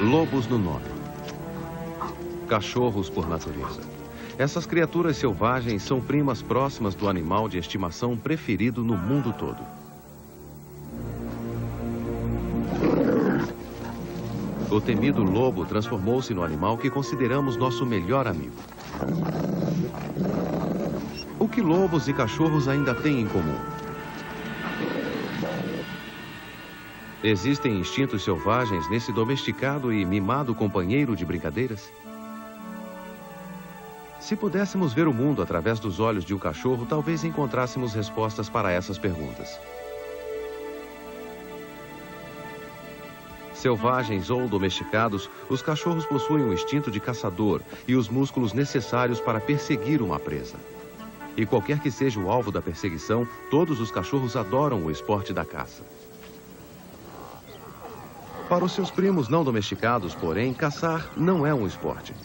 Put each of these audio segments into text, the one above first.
Lobos no nome. Cachorros por natureza. Essas criaturas selvagens são primas próximas do animal de estimação preferido no mundo todo. O temido lobo transformou-se no animal que consideramos nosso melhor amigo. O que lobos e cachorros ainda têm em comum? Existem instintos selvagens nesse domesticado e mimado companheiro de brincadeiras? Se pudéssemos ver o mundo através dos olhos de um cachorro, talvez encontrássemos respostas para essas perguntas. Selvagens ou domesticados, os cachorros possuem o instinto de caçador e os músculos necessários para perseguir uma presa. E qualquer que seja o alvo da perseguição, todos os cachorros adoram o esporte da caça. Para os seus primos não domesticados, porém, caçar não é um esporte.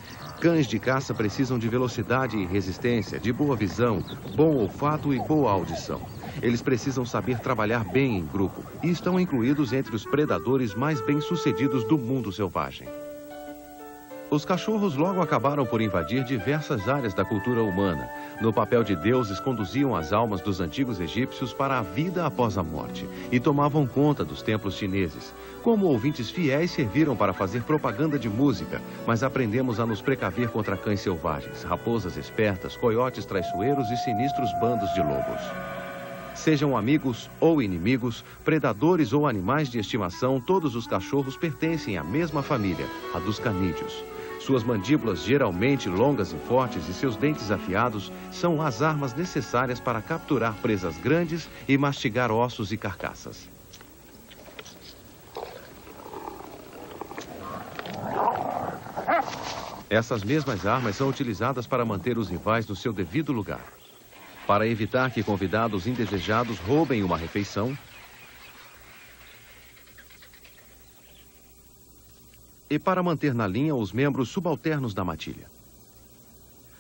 Cães de caça precisam de velocidade e resistência, de boa visão, bom olfato e boa audição. Eles precisam saber trabalhar bem em grupo e estão incluídos entre os predadores mais bem-sucedidos do mundo selvagem. Os cachorros logo acabaram por invadir diversas áreas da cultura humana. No papel de deuses, conduziam as almas dos antigos egípcios para a vida após a morte e tomavam conta dos templos chineses. Como ouvintes fiéis, serviram para fazer propaganda de música, mas aprendemos a nos precaver contra cães selvagens, raposas espertas, coiotes traiçoeiros e sinistros bandos de lobos. Sejam amigos ou inimigos, predadores ou animais de estimação, todos os cachorros pertencem à mesma família, a dos canídeos. Suas mandíbulas geralmente longas e fortes e seus dentes afiados são as armas necessárias para capturar presas grandes e mastigar ossos e carcaças. Essas mesmas armas são utilizadas para manter os rivais no seu devido lugar. Para evitar que convidados indesejados roubem uma refeição, e para manter na linha os membros subalternos da matilha.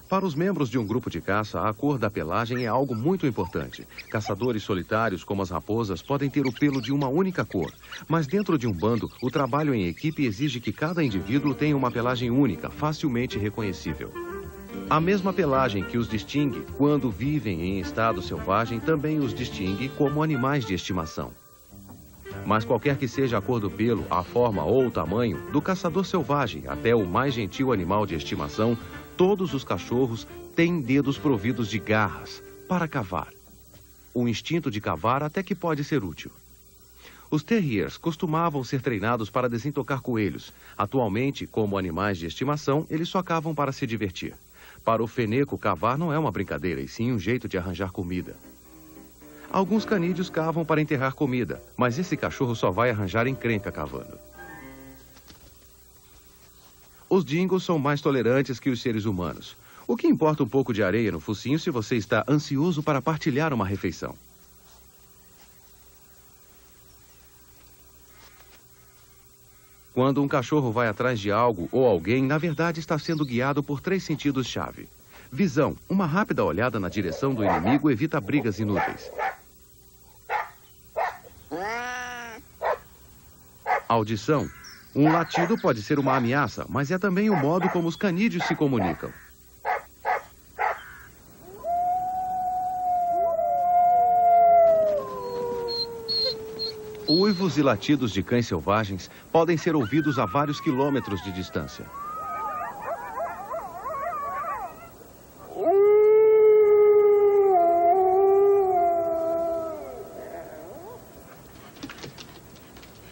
Para os membros de um grupo de caça, a cor da pelagem é algo muito importante. Caçadores solitários, como as raposas, podem ter o pelo de uma única cor. Mas dentro de um bando, o trabalho em equipe exige que cada indivíduo tenha uma pelagem única, facilmente reconhecível. A mesma pelagem que os distingue quando vivem em estado selvagem também os distingue como animais de estimação. Mas qualquer que seja a cor do pelo, a forma ou o tamanho, do caçador selvagem até o mais gentil animal de estimação, todos os cachorros têm dedos providos de garras para cavar. O instinto de cavar até que pode ser útil. Os terriers costumavam ser treinados para desentocar coelhos. Atualmente, como animais de estimação, eles só cavam para se divertir. Para o feneco, cavar não é uma brincadeira, e sim um jeito de arranjar comida. Alguns canídeos cavam para enterrar comida, mas esse cachorro só vai arranjar encrenca cavando. Os dingos são mais tolerantes que os seres humanos. O que importa um pouco de areia no focinho se você está ansioso para partilhar uma refeição? Quando um cachorro vai atrás de algo ou alguém, na verdade está sendo guiado por 3 sentidos-chave. Visão. Uma rápida olhada na direção do inimigo evita brigas inúteis. Audição. Um latido pode ser uma ameaça, mas é também o modo como os canídeos se comunicam. Uivos e latidos de cães selvagens podem ser ouvidos a vários quilômetros de distância.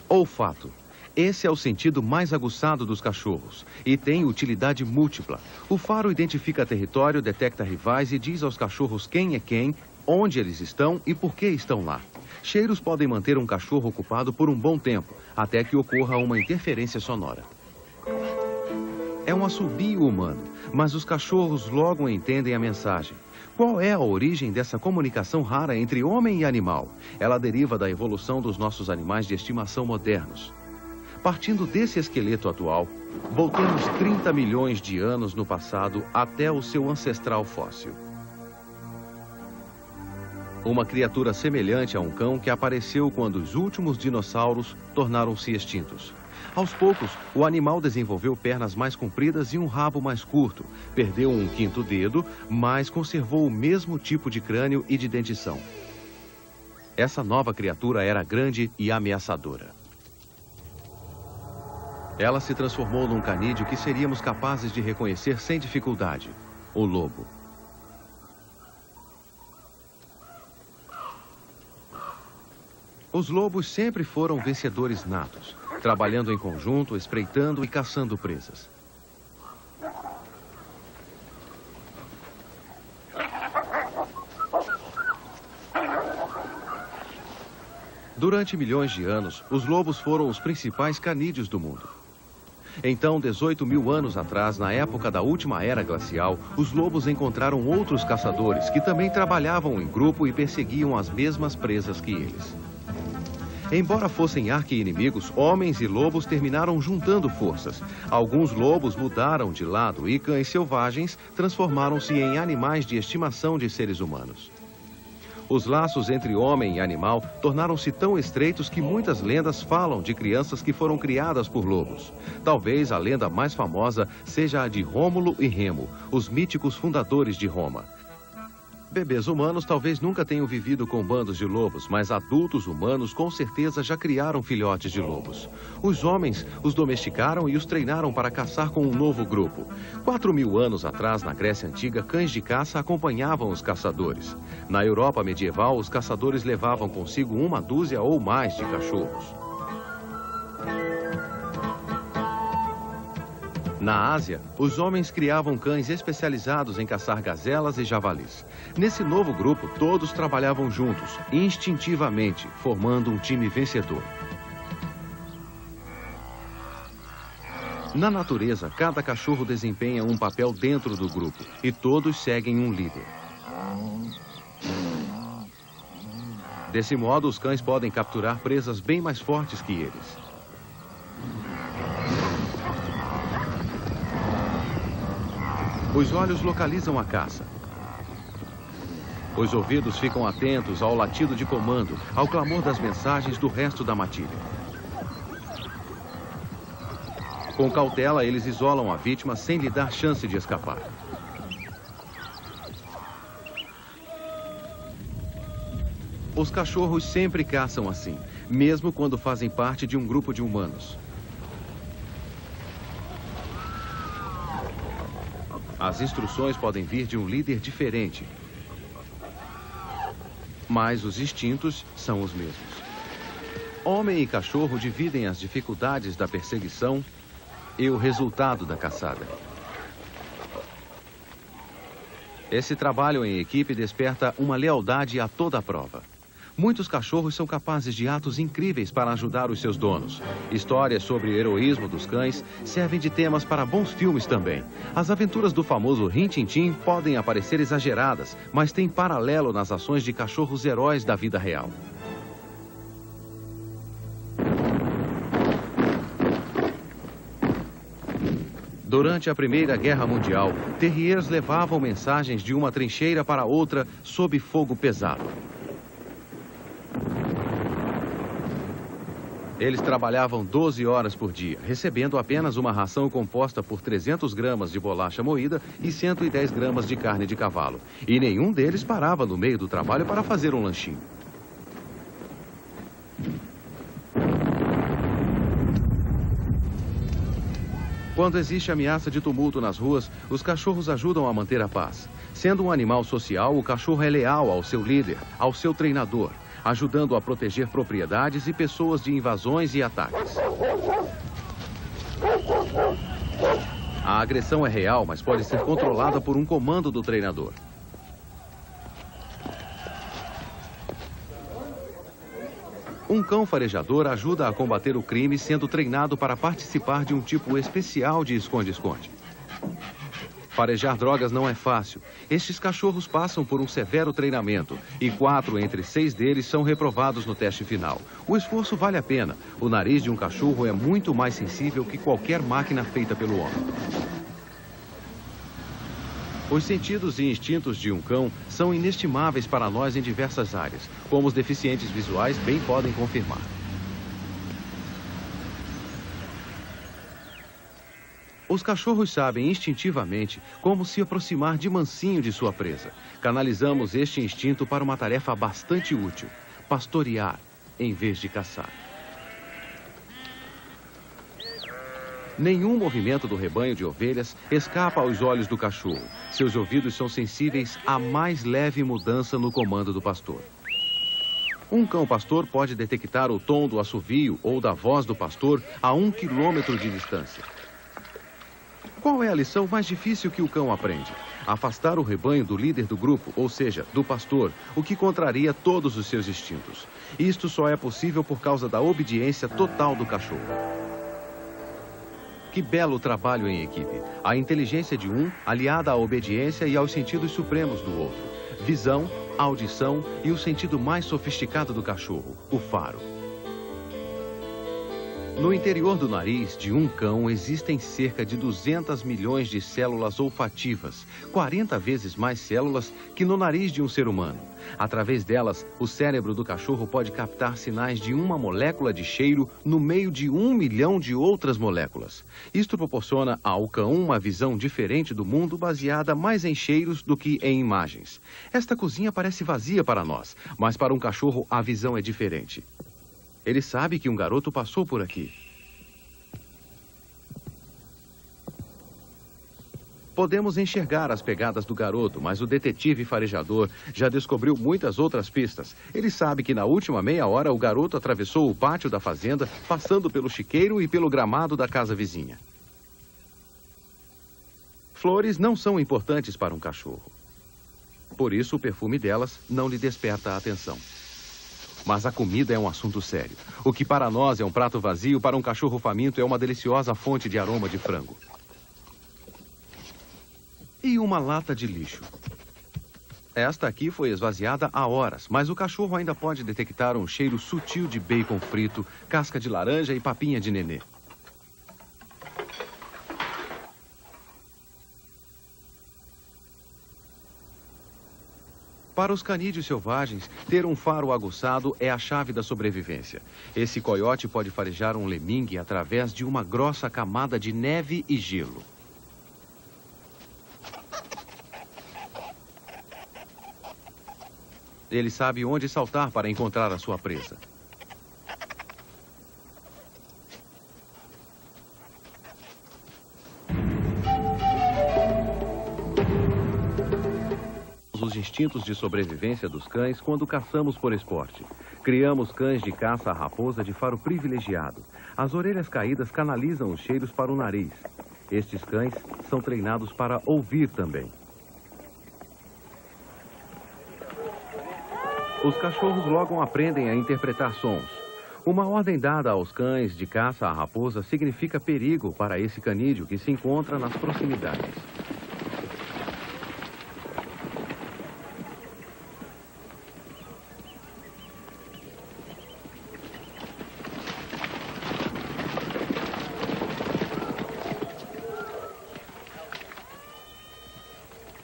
Olfato. Esse é o sentido mais aguçado dos cachorros e tem utilidade múltipla. O faro identifica território, detecta rivais e diz aos cachorros quem é quem, onde eles estão e por que estão lá. Cheiros podem manter um cachorro ocupado por um bom tempo, até que ocorra uma interferência sonora. É um assobio humano, mas os cachorros logo entendem a mensagem. Qual é a origem dessa comunicação rara entre homem e animal? Ela deriva da evolução dos nossos animais de estimação modernos. Partindo desse esqueleto atual, voltemos 30 milhões de anos no passado até o seu ancestral fóssil. Uma criatura semelhante a um cão que apareceu quando os últimos dinossauros tornaram-se extintos. Aos poucos, o animal desenvolveu pernas mais compridas e um rabo mais curto, perdeu um quinto dedo, mas conservou o mesmo tipo de crânio e de dentição. Essa nova criatura era grande e ameaçadora. Ela se transformou num canídeo que seríamos capazes de reconhecer sem dificuldade: o lobo. Os lobos sempre foram vencedores natos, trabalhando em conjunto, espreitando e caçando presas. Durante milhões de anos, os lobos foram os principais canídeos do mundo. Então, 18 mil anos atrás, na época da última era glacial, os lobos encontraram outros caçadores que também trabalhavam em grupo e perseguiam as mesmas presas que eles. Embora fossem arqui-inimigos, homens e lobos terminaram juntando forças. Alguns lobos mudaram de lado e cães selvagens transformaram-se em animais de estimação de seres humanos. Os laços entre homem e animal tornaram-se tão estreitos que muitas lendas falam de crianças que foram criadas por lobos. Talvez a lenda mais famosa seja a de Rômulo e Remo, os míticos fundadores de Roma. Bebês humanos talvez nunca tenham vivido com bandos de lobos, mas adultos humanos com certeza já criaram filhotes de lobos. Os homens os domesticaram e os treinaram para caçar com um novo grupo. 4 mil anos atrás, na Grécia Antiga, cães de caça acompanhavam os caçadores. Na Europa medieval, os caçadores levavam consigo uma dúzia ou mais de cachorros. Na Ásia, os homens criavam cães especializados em caçar gazelas e javalis. Nesse novo grupo, todos trabalhavam juntos, instintivamente, formando um time vencedor. Na natureza, cada cachorro desempenha um papel dentro do grupo e todos seguem um líder. Desse modo, os cães podem capturar presas bem mais fortes que eles. Os olhos localizam a caça. Os ouvidos ficam atentos ao latido de comando, ao clamor das mensagens do resto da matilha. Com cautela, eles isolam a vítima sem lhe dar chance de escapar. Os cachorros sempre caçam assim, mesmo quando fazem parte de um grupo de humanos. As instruções podem vir de um líder diferente, mas os instintos são os mesmos. Homem e cachorro dividem as dificuldades da perseguição e o resultado da caçada. Esse trabalho em equipe desperta uma lealdade a toda prova. Muitos cachorros são capazes de atos incríveis para ajudar os seus donos. Histórias sobre heroísmo dos cães servem de temas para bons filmes também. As aventuras do famoso Rin Tin Tin podem parecer exageradas, mas têm paralelo nas ações de cachorros heróis da vida real. Durante a Primeira Guerra Mundial, terriers levavam mensagens de uma trincheira para outra sob fogo pesado. Eles trabalhavam 12 horas por dia, recebendo apenas uma ração composta por 300 gramas de bolacha moída e 110 gramas de carne de cavalo. E nenhum deles parava no meio do trabalho para fazer um lanchinho. Quando existe ameaça de tumulto nas ruas, os cachorros ajudam a manter a paz. Sendo um animal social, o cachorro é leal ao seu líder, ao seu treinador, ajudando a proteger propriedades e pessoas de invasões e ataques. A agressão é real, mas pode ser controlada por um comando do treinador. Um cão farejador ajuda a combater o crime sendo treinado para participar de um tipo especial de esconde-esconde. Farejar drogas não é fácil. Estes cachorros passam por um severo treinamento e 4 entre 6 deles são reprovados no teste final. O esforço vale a pena. O nariz de um cachorro é muito mais sensível que qualquer máquina feita pelo homem. Os sentidos e instintos de um cão são inestimáveis para nós em diversas áreas, como os deficientes visuais bem podem confirmar. Os cachorros sabem instintivamente como se aproximar de mansinho de sua presa. Canalizamos este instinto para uma tarefa bastante útil: pastorear, em vez de caçar. Nenhum movimento do rebanho de ovelhas escapa aos olhos do cachorro. Seus ouvidos são sensíveis à mais leve mudança no comando do pastor. Um cão pastor pode detectar o tom do assovio ou da voz do pastor a 1 quilômetro de distância. Qual é a lição mais difícil que o cão aprende? Afastar o rebanho do líder do grupo, ou seja, do pastor, o que contraria todos os seus instintos. Isto só é possível por causa da obediência total do cachorro. Que belo trabalho em equipe. A inteligência de um aliada à obediência e aos sentidos supremos do outro. Visão, audição e o sentido mais sofisticado do cachorro, o faro. No interior do nariz de um cão existem cerca de 200 milhões de células olfativas, 40 vezes mais células que no nariz de um ser humano. Através delas, o cérebro do cachorro pode captar sinais de uma molécula de cheiro no meio de 1 milhão de outras moléculas. Isto proporciona ao cão uma visão diferente do mundo baseada mais em cheiros do que em imagens. Esta cozinha parece vazia para nós, mas para um cachorro a visão é diferente. Ele sabe que um garoto passou por aqui. Podemos enxergar as pegadas do garoto, mas o detetive farejador já descobriu muitas outras pistas. Ele sabe que na última meia hora o garoto atravessou o pátio da fazenda, passando pelo chiqueiro e pelo gramado da casa vizinha. Flores não são importantes para um cachorro. Por isso o perfume delas não lhe desperta a atenção. Mas a comida é um assunto sério. O que para nós é um prato vazio, para um cachorro faminto é uma deliciosa fonte de aroma de frango. E uma lata de lixo. Esta aqui foi esvaziada há horas, mas o cachorro ainda pode detectar um cheiro sutil de bacon frito, casca de laranja e papinha de nenê. Para os canídeos selvagens, ter um faro aguçado é a chave da sobrevivência. Esse coiote pode farejar um lemingue através de uma grossa camada de neve e gelo. Ele sabe onde saltar para encontrar a sua presa. Os instintos de sobrevivência dos cães quando caçamos por esporte. Criamos cães de caça à raposa de faro privilegiado. As orelhas caídas canalizam os cheiros para o nariz. Estes cães são treinados para ouvir também. Os cachorros logo aprendem a interpretar sons. Uma ordem dada aos cães de caça à raposa significa perigo para esse canídeo que se encontra nas proximidades.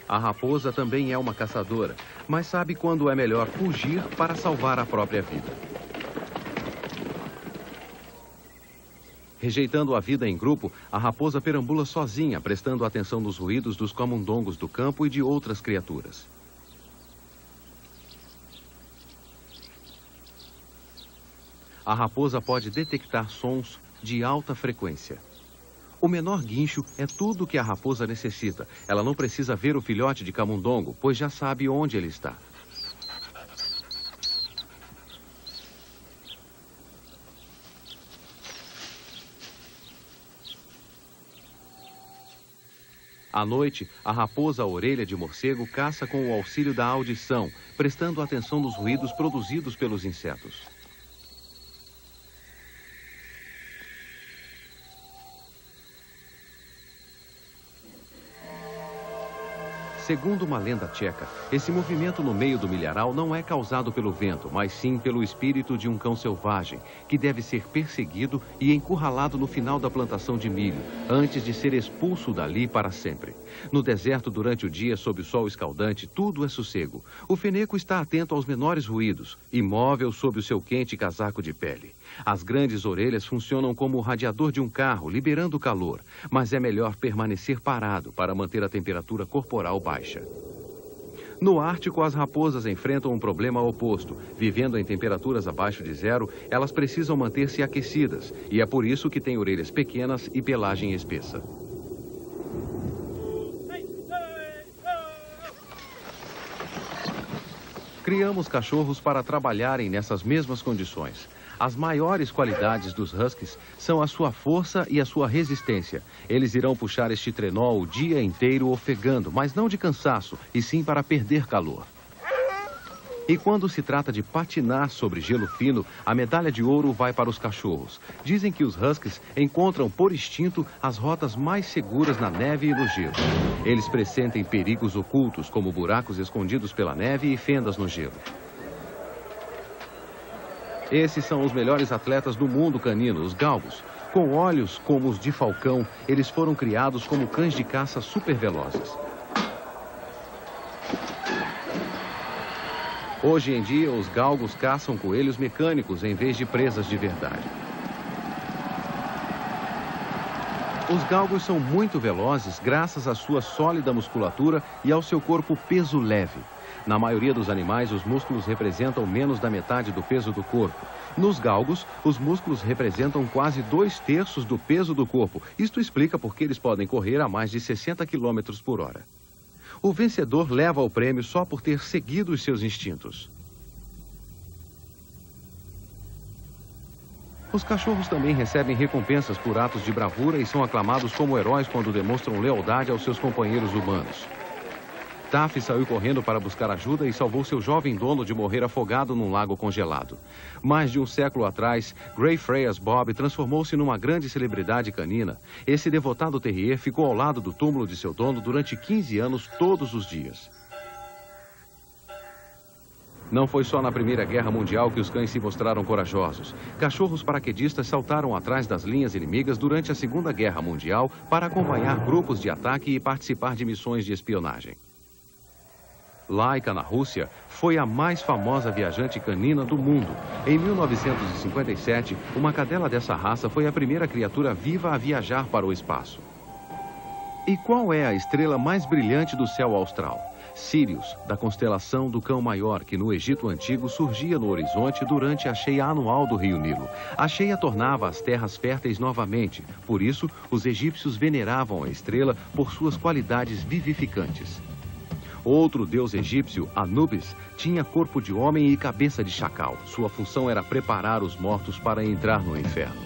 A raposa também é uma caçadora, mas sabe quando é melhor fugir para salvar a própria vida. Rejeitando a vida em grupo, a raposa perambula sozinha, prestando atenção nos ruídos dos camundongos do campo e de outras criaturas. A raposa pode detectar sons de alta frequência. O menor guincho é tudo o que a raposa necessita. Ela não precisa ver o filhote de camundongo, pois já sabe onde ele está. À noite, a raposa orelha de morcego caça com o auxílio da audição, prestando atenção nos ruídos produzidos pelos insetos. Segundo uma lenda tcheca, esse movimento no meio do milharal não é causado pelo vento, mas sim pelo espírito de um cão selvagem, que deve ser perseguido e encurralado no final da plantação de milho, antes de ser expulso dali para sempre. No deserto, durante o dia, sob o sol escaldante, tudo é sossego. O feneco está atento aos menores ruídos, imóvel sob o seu quente casaco de pele. As grandes orelhas funcionam como o radiador de um carro, liberando calor, mas é melhor permanecer parado para manter a temperatura corporal baixa. No Ártico, as raposas enfrentam um problema oposto. Vivendo em temperaturas abaixo de zero, elas precisam manter-se aquecidas, e é por isso que têm orelhas pequenas e pelagem espessa. Criamos cachorros para trabalharem nessas mesmas condições. As maiores qualidades dos huskies são a sua força e a sua resistência. Eles irão puxar este trenó o dia inteiro ofegando, mas não de cansaço, e sim para perder calor. E quando se trata de patinar sobre gelo fino, a medalha de ouro vai para os cachorros. Dizem que os huskies encontram por instinto as rotas mais seguras na neve e no gelo. Eles pressentem perigos ocultos, como buracos escondidos pela neve e fendas no gelo. Esses são os melhores atletas do mundo canino, os galgos. Com olhos como os de falcão, eles foram criados como cães de caça supervelozes. Hoje em dia, os galgos caçam coelhos mecânicos em vez de presas de verdade. Os galgos são muito velozes graças à sua sólida musculatura e ao seu corpo peso leve. Na maioria dos animais, os músculos representam menos da metade do peso do corpo. Nos galgos, os músculos representam quase 2/3 do peso do corpo. Isto explica por que eles podem correr a mais de 60 km por hora. O vencedor leva o prêmio só por ter seguido os seus instintos. Os cachorros também recebem recompensas por atos de bravura e são aclamados como heróis quando demonstram lealdade aos seus companheiros humanos. Taffy saiu correndo para buscar ajuda e salvou seu jovem dono de morrer afogado num lago congelado. Mais de um século atrás, Grey Freya's Bob transformou-se numa grande celebridade canina. Esse devotado terrier ficou ao lado do túmulo de seu dono durante 15 anos, todos os dias. Não foi só na Primeira Guerra Mundial que os cães se mostraram corajosos. Cachorros paraquedistas saltaram atrás das linhas inimigas durante a Segunda Guerra Mundial para acompanhar grupos de ataque e participar de missões de espionagem. Laika, na Rússia, foi a mais famosa viajante canina do mundo. Em 1957, uma cadela dessa raça foi a primeira criatura viva a viajar para o espaço. E qual é a estrela mais brilhante do céu austral? Sírius, da constelação do Cão Maior, que no Egito Antigo surgia no horizonte durante a cheia anual do rio Nilo. A cheia tornava as terras férteis novamente. Por isso, os egípcios veneravam a estrela por suas qualidades vivificantes. Outro deus egípcio, Anubis, tinha corpo de homem e cabeça de chacal. Sua função era preparar os mortos para entrar no inferno.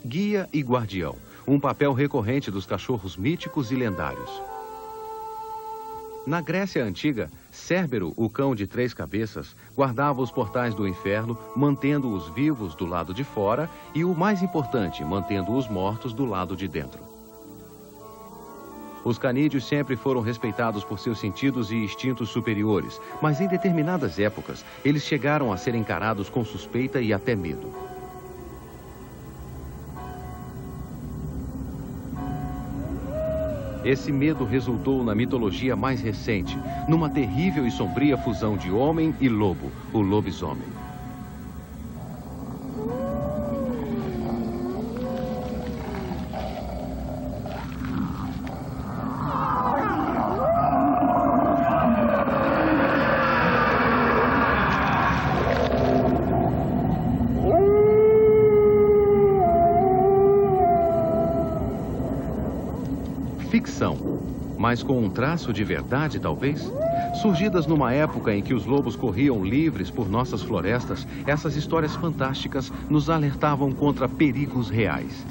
Guia e guardião, um papel recorrente dos cachorros míticos e lendários. Na Grécia Antiga, Cérbero, o cão de 3 cabeças, guardava os portais do inferno, mantendo os vivos do lado de fora e, o mais importante, mantendo os mortos do lado de dentro. Os canídeos sempre foram respeitados por seus sentidos e instintos superiores, mas em determinadas épocas, eles chegaram a ser encarados com suspeita e até medo. Esse medo resultou na mitologia mais recente, numa terrível e sombria fusão de homem e lobo, o lobisomem. Ficção, mas com um traço de verdade, talvez? Surgidas numa época em que os lobos corriam livres por nossas florestas, essas histórias fantásticas nos alertavam contra perigos reais.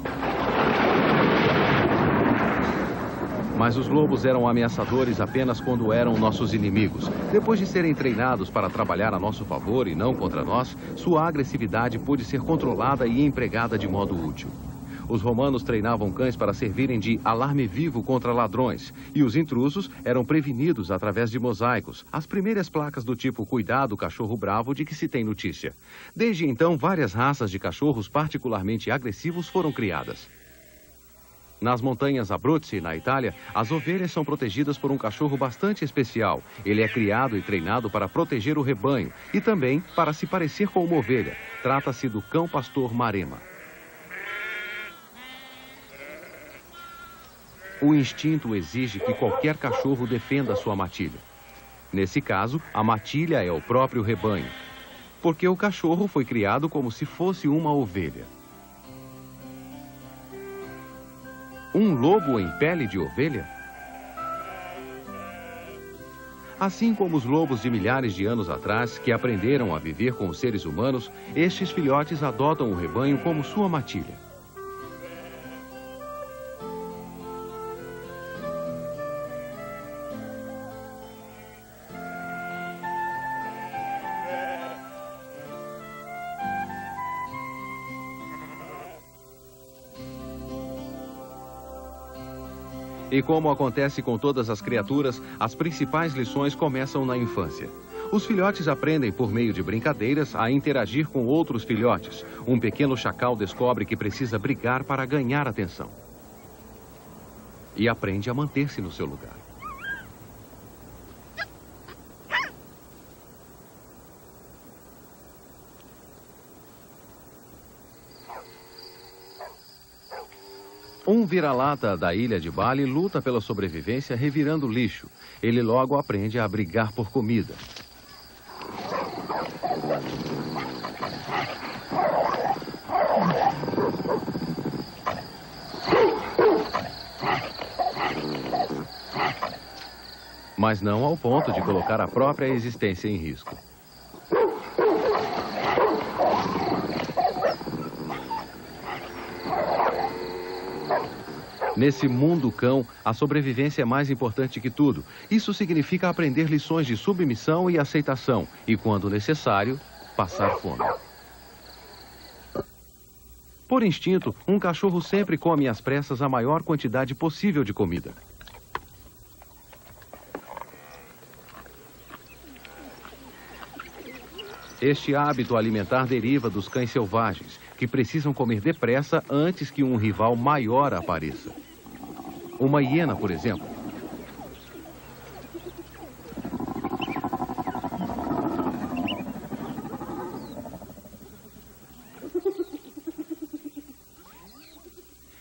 Mas os lobos eram ameaçadores apenas quando eram nossos inimigos. Depois de serem treinados para trabalhar a nosso favor e não contra nós, sua agressividade pôde ser controlada e empregada de modo útil. Os romanos treinavam cães para servirem de alarme vivo contra ladrões, e os intrusos eram prevenidos através de mosaicos, as primeiras placas do tipo "Cuidado, cachorro bravo", de que se tem notícia. Desde então, várias raças de cachorros particularmente agressivos foram criadas. Nas montanhas Abruzzi, na Itália, as ovelhas são protegidas por um cachorro bastante especial. Ele é criado e treinado para proteger o rebanho e também para se parecer com uma ovelha. Trata-se do cão pastor Maremma. O instinto exige que qualquer cachorro defenda sua matilha. Nesse caso, a matilha é o próprio rebanho, porque o cachorro foi criado como se fosse uma ovelha. Um lobo em pele de ovelha? Assim como os lobos de milhares de anos atrás, que aprenderam a viver com os seres humanos, estes filhotes adotam o rebanho como sua matilha. E como acontece com todas as criaturas, as principais lições começam na infância. Os filhotes aprendem por meio de brincadeiras a interagir com outros filhotes. Um pequeno chacal descobre que precisa brigar para ganhar atenção. E aprende a manter-se no seu lugar. Um vira-lata da ilha de Bali luta pela sobrevivência revirando lixo. Ele logo aprende a brigar por comida. Mas não ao ponto de colocar a própria existência em risco. Nesse mundo cão, a sobrevivência é mais importante que tudo. Isso significa aprender lições de submissão e aceitação, e, quando necessário, passar fome. Por instinto, um cachorro sempre come às pressas a maior quantidade possível de comida. Este hábito alimentar deriva dos cães selvagens, que precisam comer depressa antes que um rival maior apareça. Uma hiena, por exemplo.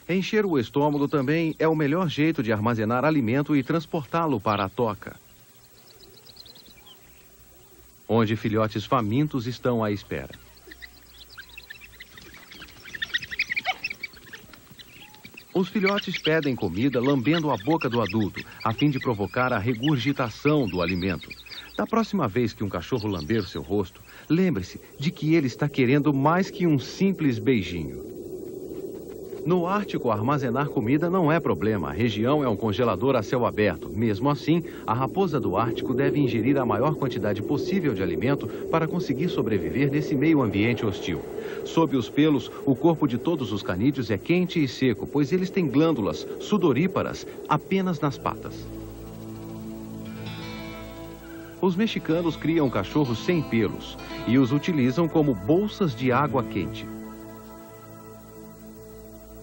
Encher o estômago também é o melhor jeito de armazenar alimento e transportá-lo para a toca, onde filhotes famintos estão à espera. Os filhotes pedem comida lambendo a boca do adulto, a fim de provocar a regurgitação do alimento. Da próxima vez que um cachorro lamber o seu rosto, lembre-se de que ele está querendo mais que um simples beijinho. No Ártico, armazenar comida não é problema. A região é um congelador a céu aberto. Mesmo assim, a raposa do Ártico deve ingerir a maior quantidade possível de alimento para conseguir sobreviver nesse meio ambiente hostil. Sob os pelos, o corpo de todos os canídeos é quente e seco, pois eles têm glândulas sudoríparas apenas nas patas. Os mexicanos criam cachorros sem pelos e os utilizam como bolsas de água quente.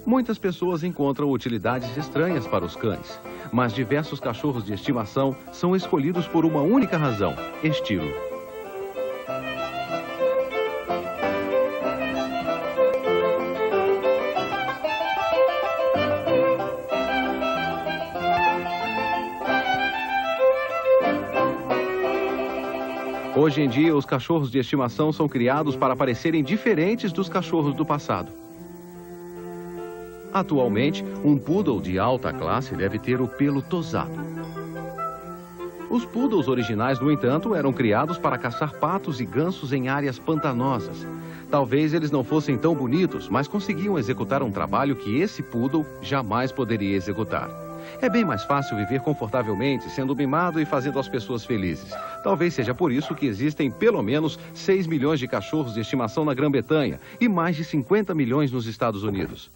Muitas pessoas encontram utilidades estranhas para os cães, mas diversos cachorros de estimação são escolhidos por uma única razão: estilo. Hoje em dia, os cachorros de estimação são criados para parecerem diferentes dos cachorros do passado. Atualmente, um poodle de alta classe deve ter o pelo tosado. Os poodles originais, no entanto, eram criados para caçar patos e gansos em áreas pantanosas. Talvez eles não fossem tão bonitos, mas conseguiam executar um trabalho que esse poodle jamais poderia executar. É bem mais fácil viver confortavelmente, sendo mimado e fazendo as pessoas felizes. Talvez seja por isso que existem pelo menos 6 milhões de cachorros de estimação na Grã-Bretanha e mais de 50 milhões nos Estados Unidos.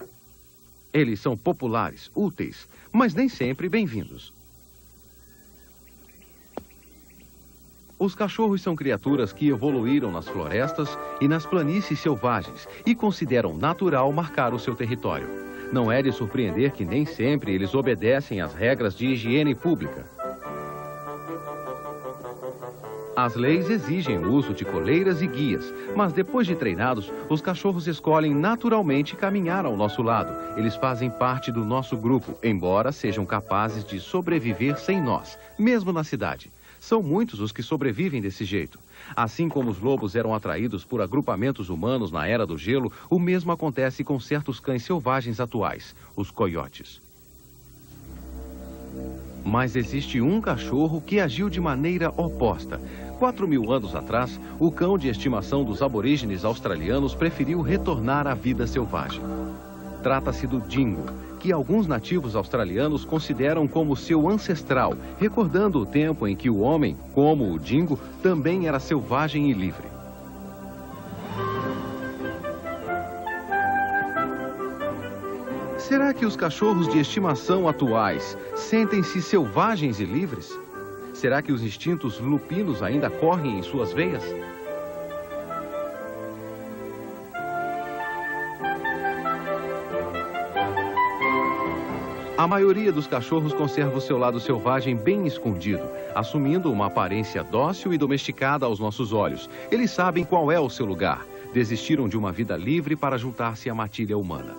Eles são populares, úteis, mas nem sempre bem-vindos. Os cachorros são criaturas que evoluíram nas florestas e nas planícies selvagens e consideram natural marcar o seu território. Não é de surpreender que nem sempre eles obedecem às regras de higiene pública. As leis exigem o uso de coleiras e guias, mas depois de treinados, os cachorros escolhem naturalmente caminhar ao nosso lado. Eles fazem parte do nosso grupo, embora sejam capazes de sobreviver sem nós, mesmo na cidade. São muitos os que sobrevivem desse jeito. Assim como os lobos eram atraídos por agrupamentos humanos na Era do Gelo, o mesmo acontece com certos cães selvagens atuais, os coiotes. Mas existe um cachorro que agiu de maneira oposta. 4.000 anos atrás, o cão de estimação dos aborígenes australianos preferiu retornar à vida selvagem. Trata-se do dingo, que alguns nativos australianos consideram como seu ancestral, recordando o tempo em que o homem, como o dingo, também era selvagem e livre. Será que os cachorros de estimação atuais sentem-se selvagens e livres? Será que os instintos lupinos ainda correm em suas veias? A maioria dos cachorros conserva o seu lado selvagem bem escondido, assumindo uma aparência dócil e domesticada aos nossos olhos. Eles sabem qual é o seu lugar. Desistiram de uma vida livre para juntar-se à matilha humana.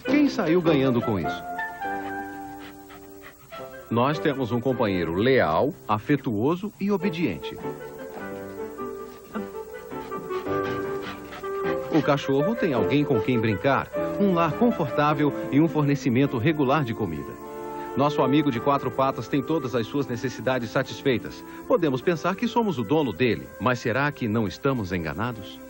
Quem saiu ganhando com isso? Nós temos um companheiro leal, afetuoso e obediente. O cachorro tem alguém com quem brincar, um lar confortável e um fornecimento regular de comida. Nosso amigo de 4 patas tem todas as suas necessidades satisfeitas. Podemos pensar que somos o dono dele, mas será que não estamos enganados?